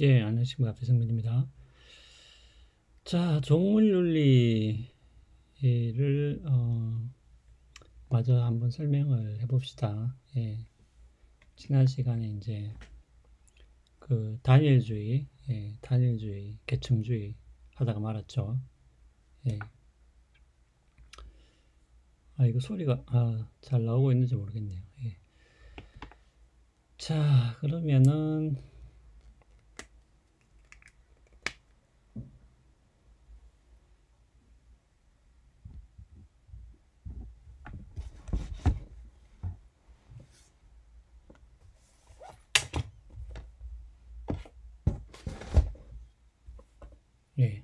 예, 안녕하십니까. 배성민입니다. 자, 동물윤리를 마저 한번 설명을 해봅시다. 예, 지난 시간에 이제 그 단일주의, 단일주의, 계층주의 하다가 말았죠. 예, 이거 소리가 잘 나오고 있는지 모르겠네요. 예. 자, 그러면은 예.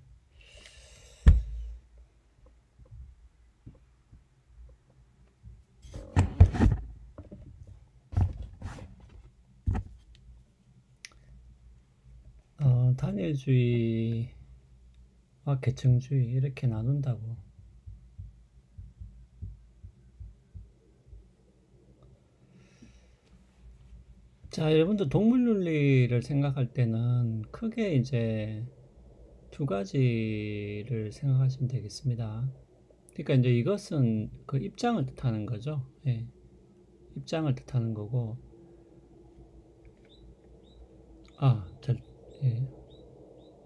단일주의와 계층주의 이렇게 나눈다고. 자, 여러분들 동물윤리를 생각할 때는 크게 이제 두 가지를 생각하시면 되겠습니다. 그러니까 이제 이것은 그 입장을 뜻하는 거죠. 예, 입장을 뜻하는 거고, 아, 잘, 예,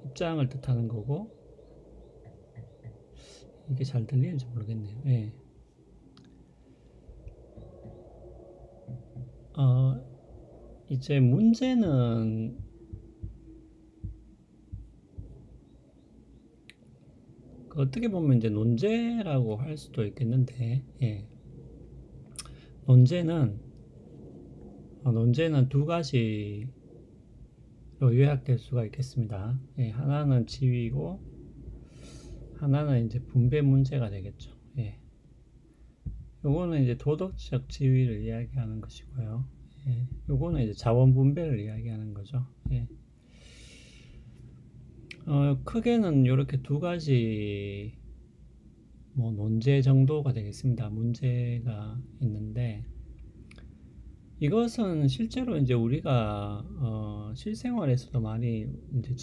입장을 뜻하는 거고, 이게 잘 들리는지 모르겠네요. 예, 어, 이제 문제는 그 어떻게 보면 이제 논제라고 할 수도 있겠는데, 예, 논제는 논제는 두 가지로 요약될 수가 있겠습니다. 예, 하나는 지위고, 하나는 이제 분배 문제가 되겠죠. 예. 요거는 이제 도덕적 지위를 이야기하는 것이고요. 예. 요거는 이제 자원 분배를 이야기하는 거죠. 예. 크게는 이렇게 두 가지 뭐 논제 정도가 되겠습니다. 문제가 있는데 이것은 실제로 이제 우리가 실생활에서도 많이 이제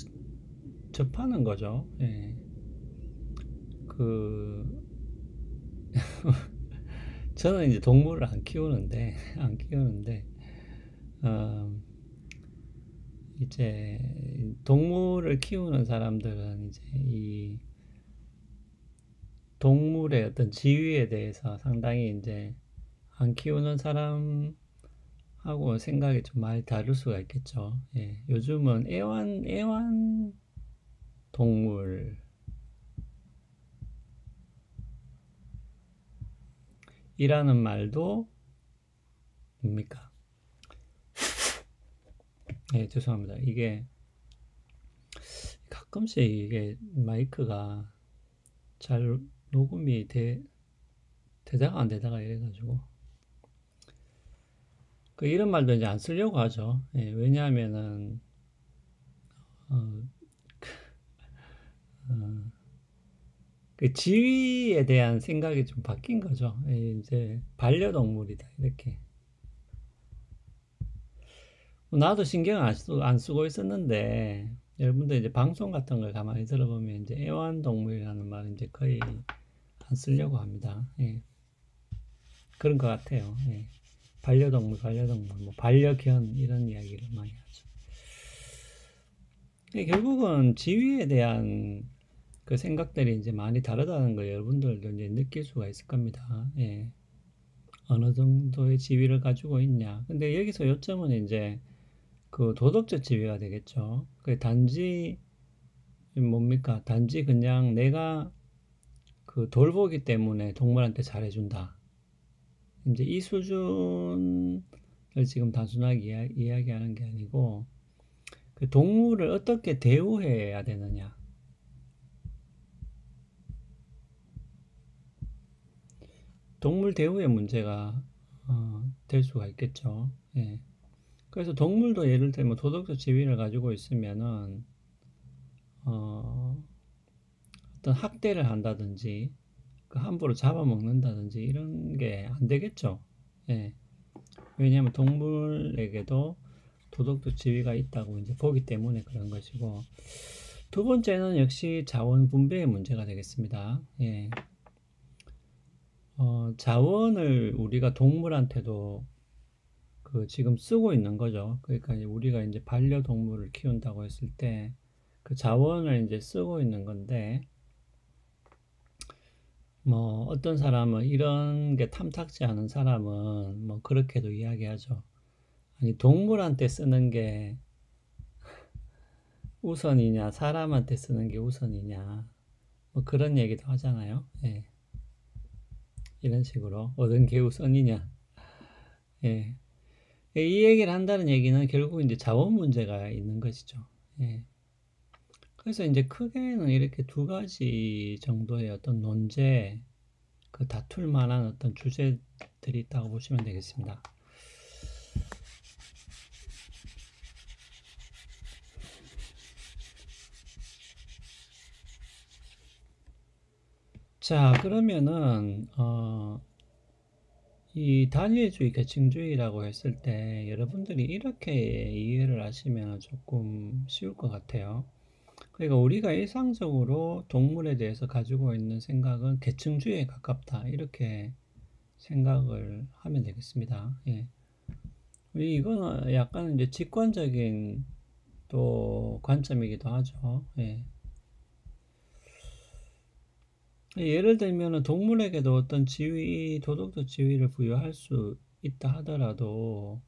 접하는 거죠. 예. 그 저는 이제 동물을 안 키우는데 어, 이제 동물을 키우는 사람들은 이제 이 동물의 어떤 지위에 대해서 상당히 이제 안 키우는 사람하고 생각이 좀 많이 다를 수가 있겠죠. 예, 요즘은 애완 동물이라는 말도 뭡니까? 예, 죄송합니다. 이게 가끔씩 이게 마이크가 잘 녹음이 되다가 안 되다가 이래가지고 그 이런 말도 이제 안 쓰려고 하죠. 예, 왜냐하면은 어, 어, 그 지위에 대한 생각이 좀 바뀐 거죠. 예, 이제 반려동물이다 이렇게. 나도 신경 안 쓰고 있었는데 여러분들 이제 방송 같은 걸 가만히 들어보면 이제 애완동물이라는 말은 이제 거의 안 쓰려고 합니다. 예, 그런 것 같아요. 예. 반려동물, 뭐 반려견 이런 이야기를 많이 하죠. 결국은 지위에 대한 그 생각들이 이제 많이 다르다는 거 여러분들도 이제 느낄 수가 있을 겁니다. 예. 어느 정도의 지위를 가지고 있냐. 근데 여기서 요점은 이제 그 도덕적 지위가 되겠죠. 그 단지 뭡니까? 단지 그냥 내가 그 돌보기 때문에 동물한테 잘해준다. 이제 이 수준을 지금 단순하게 이야기하는 게 아니고 그 동물을 어떻게 대우해야 되느냐. 동물 대우의 문제가 될 수가 있겠죠. 예. 그래서 동물도 예를 들면 도덕적 지위를 가지고 있으면은 어, 어떤 학대를 한다든지 그 함부로 잡아먹는다든지 이런 게 안 되겠죠. 예. 왜냐하면 동물에게도 도덕적 지위가 있다고 이제 보기 때문에 그런 것이고, 두 번째는 역시 자원 분배의 문제가 되겠습니다. 예. 자원을 우리가 동물한테도 지금 쓰고 있는 거죠. 그러니까 우리가 이제 반려동물을 키운다고 했을 때 그 자원을 이제 쓰고 있는 건데, 뭐 어떤 사람은 이런 게 탐탁지 않은 사람은 뭐 그렇게도 이야기하죠. 아니, 동물한테 쓰는 게 우선이냐, 사람한테 쓰는 게 우선이냐, 뭐 그런 얘기도 하잖아요. 예. 이런 식으로 얻은 게 우선이냐. 예. 이 얘기를 한다는 얘기는 결국 이제 자원 문제가 있는 것이죠. 예. 그래서 이제 크게는 이렇게 두 가지 정도의 어떤 논제, 다툴 만한 어떤 주제들이 있다고 보시면 되겠습니다. 자, 그러면은 이 단일주의, 계층주의라고 했을 때 여러분들이 이렇게 이해를 하시면 조금 쉬울 것 같아요. 그러니까 우리가 일상적으로 동물에 대해서 가지고 있는 생각은 계층주의에 가깝다, 이렇게 생각을 하면 되겠습니다. 예. 이거는 약간 이제 직관적인 또 관점이기도 하죠. 예. 예를 들면 동물에게도 어떤 지위, 도덕적 지위를 부여할 수 있다 하더라도,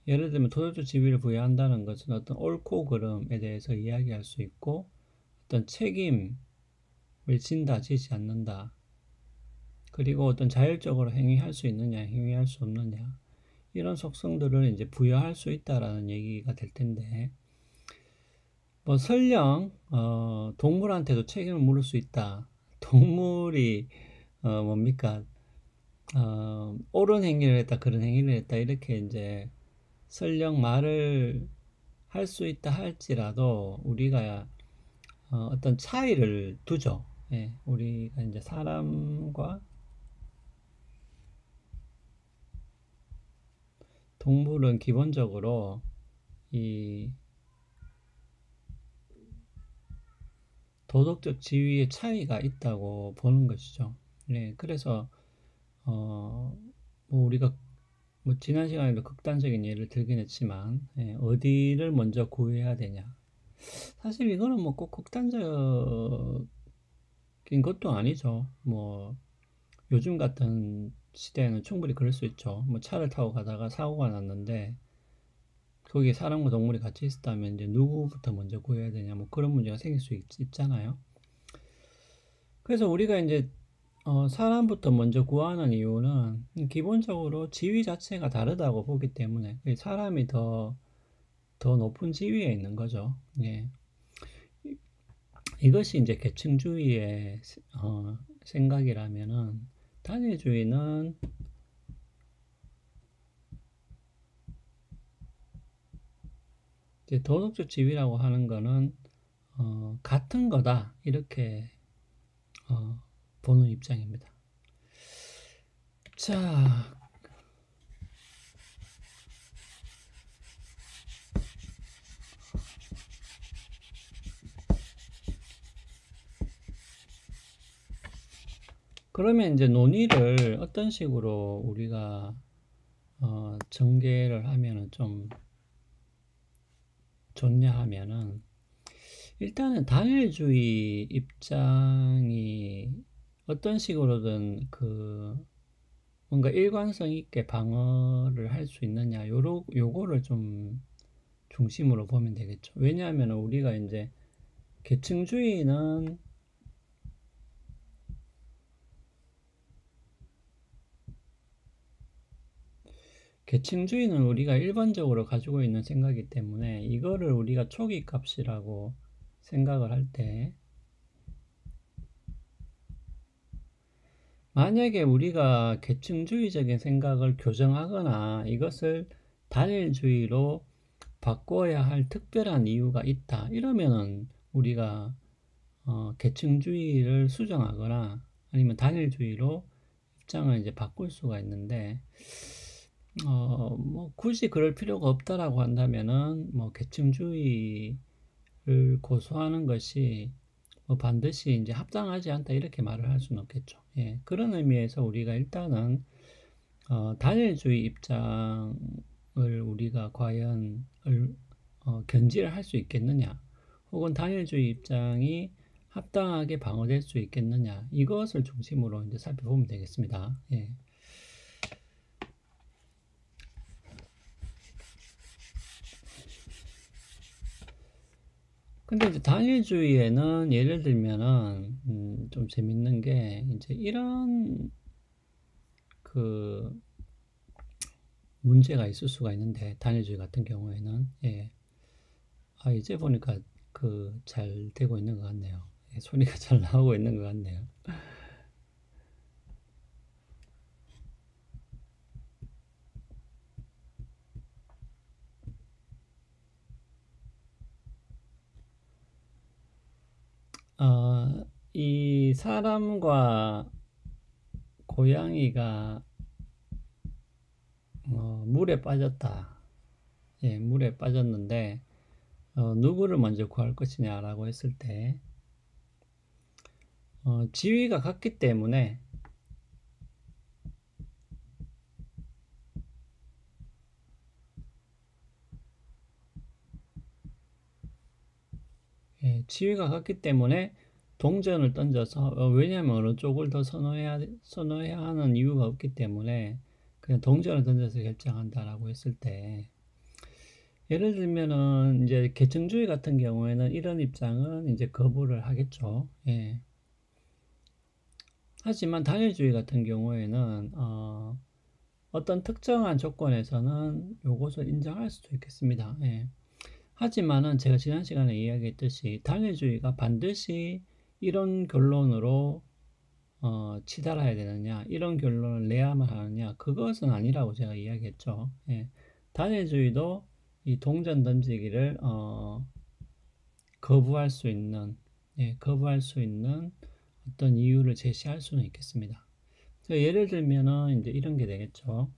예를 들면 도덕적 지위를 부여한다는 것은 어떤 옳고 그름에 대해서 이야기할 수 있고, 어떤 책임을 진다, 지지 않는다, 그리고 어떤 자율적으로 행위할 수 있느냐, 행위할 수 없느냐, 이런 속성들을 이제 부여할 수 있다라는 얘기가 될 텐데, 뭐 설령 동물한테도 책임을 물을 수 있다. 동물이 뭡니까? 옳은 행위를 했다, 그런 행위를 했다, 이렇게 이제 설령 말을 할 수 있다 할지라도 우리가 어떤 차이를 두죠. 예, 우리가 이제 사람과 동물은 기본적으로 이 도덕적 지위의 차이가 있다고 보는 것이죠. 네, 그래서 뭐 우리가 뭐 지난 시간에도 극단적인 예를 들긴 했지만, 예, 어디를 먼저 구해야 되냐. 사실 이거는 뭐 꼭 극단적인 것도 아니죠. 뭐 요즘 같은 시대에는 충분히 그럴 수 있죠. 뭐 차를 타고 가다가 사고가 났는데 거기에 사람과 동물이 같이 있었다면 이제 누구부터 먼저 구해야 되냐, 뭐 그런 문제가 생길 수 있잖아요. 그래서 우리가 이제 사람부터 먼저 구하는 이유는 기본적으로 지위 자체가 다르다고 보기 때문에 사람이 더 높은 지위에 있는 거죠. 예. 이것이 이제 계층주의의 생각이라면은, 단일주의는 이제 도덕적 지위라고 하는 거는 같은 거다, 이렇게 보는 입장입니다. 자, 그러면 이제 논의를 어떤 식으로 우리가 전개를 하면은 좀 좋냐 하면은, 일단은 단일주의 입장이 어떤 식으로든 뭔가 일관성 있게 방어를 할 수 있느냐, 요거를 좀 중심으로 보면 되겠죠. 왜냐하면 우리가 이제 계층주의는 우리가 일반적으로 가지고 있는 생각이기 때문에 이거를 우리가 초기 값이라고 생각을 할 때, 만약에 우리가 계층주의적인 생각을 교정하거나 이것을 단일주의로 바꿔야 할 특별한 이유가 있다, 이러면은 우리가 계층주의를 수정하거나 아니면 단일주의로 입장을 이제 바꿀 수가 있는데, 뭐 굳이 그럴 필요가 없다라고 한다면은 뭐 계층주의를 고수하는 것이 뭐 반드시 이제 합당하지 않다 이렇게 말을 할 수는 없겠죠. 예, 그런 의미에서 우리가 일단은 단일주의 입장을 우리가 과연 견지를 할 수 있겠느냐, 혹은 단일주의 입장이 합당하게 방어될 수 있겠느냐, 이것을 중심으로 이제 살펴보면 되겠습니다. 예. 근데 이제 단일주의에는 예를 들면은 좀 재밌는 게 이제 이런 그 문제가 있을 수가 있는데, 단일주의 같은 경우에는 예. 이제 보니까 그 잘 되고 있는 것 같네요. 예, 소리가 잘 나오고 있는 것 같네요. 이 사람과 고양이가 물에 빠졌다. 예, 물에 빠졌는데 누구를 먼저 구할 것이냐라고 했을 때 지위가 같기 때문에 예, 지위가 같기 때문에 동전을 던져서 왜냐하면 어느 쪽을 더 선호해야 하는 이유가 없기 때문에 그냥 동전을 던져서 결정한다라고 했을 때, 예를 들면은 이제 계층주의 같은 경우에는 이런 입장은 이제 거부를 하겠죠. 예. 하지만 단일주의 같은 경우에는 어떤 특정한 조건에서는 요것을 인정할 수도 있겠습니다. 예. 하지만은 제가 지난 시간에 이야기했듯이 단일주의가 반드시 이런 결론으로 치달아야 되느냐, 이런 결론을 내야만 하느냐, 그것은 아니라고 제가 이야기했죠. 예. 단일주의도 이 동전 던지기를 거부할 수 있는, 예, 거부할 수 있는 어떤 이유를 제시할 수는 있겠습니다. 예를 들면은 이제 이런 게 되겠죠.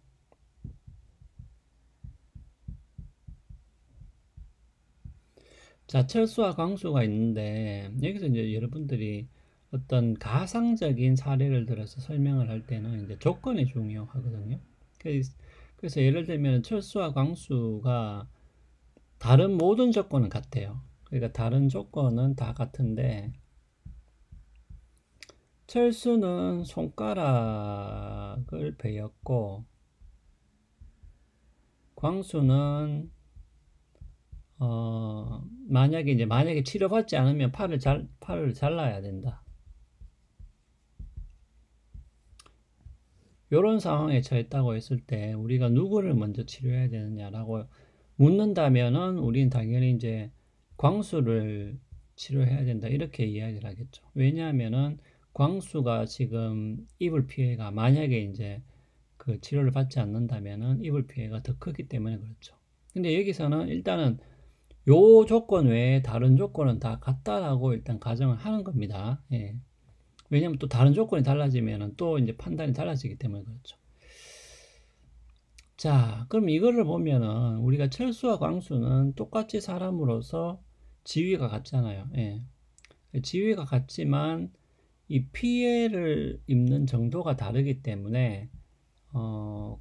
자, 철수와 광수가 있는데 여기서 이제 여러분들이 어떤 가상적인 사례를 들어서 설명을 할 때는 이제 조건이 중요하거든요. 그래서 예를 들면 철수와 광수가 다른 모든 조건은 같대요. 그러니까 다른 조건은 다 같은데, 철수는 손가락을 베었고 광수는 만약에 치료받지 않으면 팔을 잘라야 된다. 이런 상황에 처했다고 했을 때 우리가 누구를 먼저 치료해야 되느냐라고 묻는다면은 우리는 당연히 이제 광수를 치료해야 된다 이렇게 이야기를 하겠죠. 왜냐하면은 광수가 지금 입을 피해가 만약에 이제 그 치료를 받지 않는다면은 입을 피해가 더 크기 때문에 그렇죠. 근데 여기서는 일단은 요 조건 외에 다른 조건은 다 같다라고 일단 가정을 하는 겁니다. 예. 왜냐면 또 다른 조건이 달라지면은 또 이제 판단이 달라지기 때문에 그렇죠. 자, 그럼 이거를 보면은 우리가 철수와 광수는 똑같이 사람으로서 지위가 같잖아요. 예. 지위가 같지만 이 피해를 입는 정도가 다르기 때문에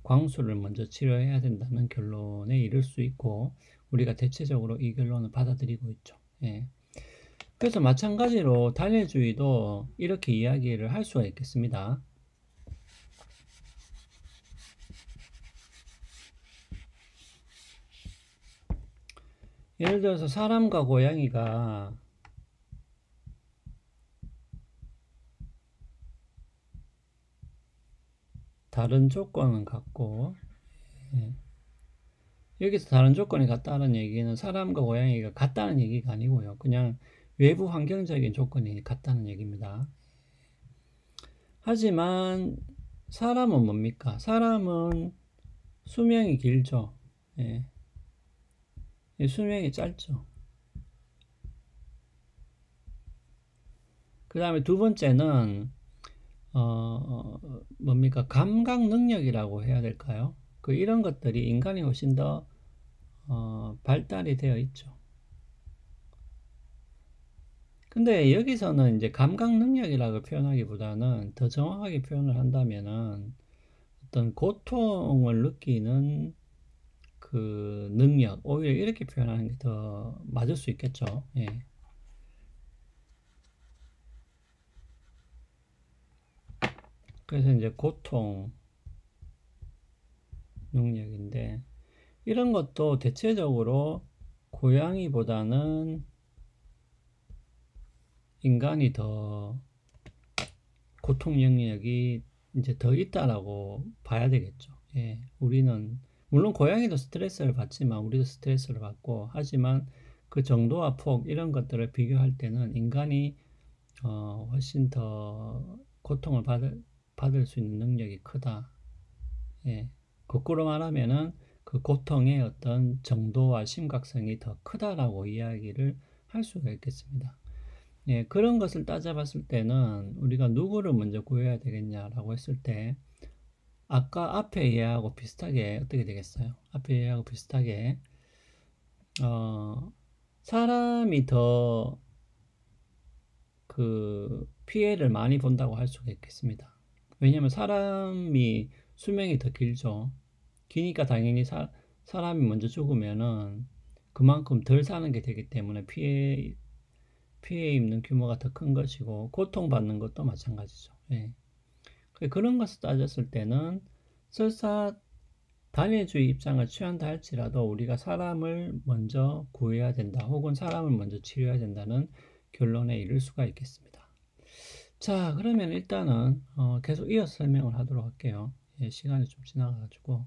광수를 먼저 치료해야 된다는 결론에 이를 수 있고, 우리가 대체적으로 이 결론을 받아들이고 있죠. 예. 그래서 마찬가지로 단일주의도 이렇게 이야기를 할 수가 있겠습니다. 예를 들어서 사람과 고양이가 다른 조건은 같고, 예. 여기서 다른 조건이 같다는 얘기는 사람과 고양이가 같다는 얘기가 아니고요. 그냥 외부 환경적인 조건이 같다는 얘기입니다. 하지만 사람은 뭡니까? 사람은 수명이 길죠. 예. 수명이 짧죠. 그 다음에 두 번째는 뭡니까? 감각 능력이라고 해야 될까요? 이런 것들이 인간이 훨씬 더 발달이 되어 있죠. 근데 여기서는 이제 감각 능력이라고 표현하기보다는 더 정확하게 표현을 한다면은 어떤 고통을 느끼는 그 능력, 오히려 이렇게 표현하는 게 더 맞을 수 있겠죠. 예. 그래서 이제 고통 능력인데, 이런 것도 대체적으로 고양이보다는 인간이 더 고통 영역이 이제 더 있다라고 봐야 되겠죠. 예. 우리는 물론 고양이도 스트레스를 받지만 우리도 스트레스를 받고, 하지만 그 정도와 폭 이런 것들을 비교할 때는 인간이 훨씬 더 고통을 받을 수 있는 능력이 크다. 예. 거꾸로 말하면은 그 고통의 어떤 정도와 심각성이 더 크다라고 이야기를 할 수가 있겠습니다. 예, 그런 것을 따져봤을 때는 우리가 누구를 먼저 구해야 되겠냐라고 했을 때, 아까 앞에 예하고 비슷하게 어떻게 되겠어요? 앞에 예하고 비슷하게 사람이 더 그 피해를 많이 본다고 할 수가 있겠습니다. 왜냐하면 사람이 수명이 더 길죠. 기니까 당연히 사람이 먼저 죽으면은 그만큼 덜 사는 게 되기 때문에 피해 입는 규모가 더 큰 것이고, 고통받는 것도 마찬가지죠. 예. 그런 것을 따졌을 때는 설사 다민주의 입장을 취한다 할지라도 우리가 사람을 먼저 구해야 된다, 혹은 사람을 먼저 치료해야 된다는 결론에 이를 수가 있겠습니다. 자, 그러면 일단은 계속 이어서 설명을 하도록 할게요. 예, 시간이 좀 지나가가지고.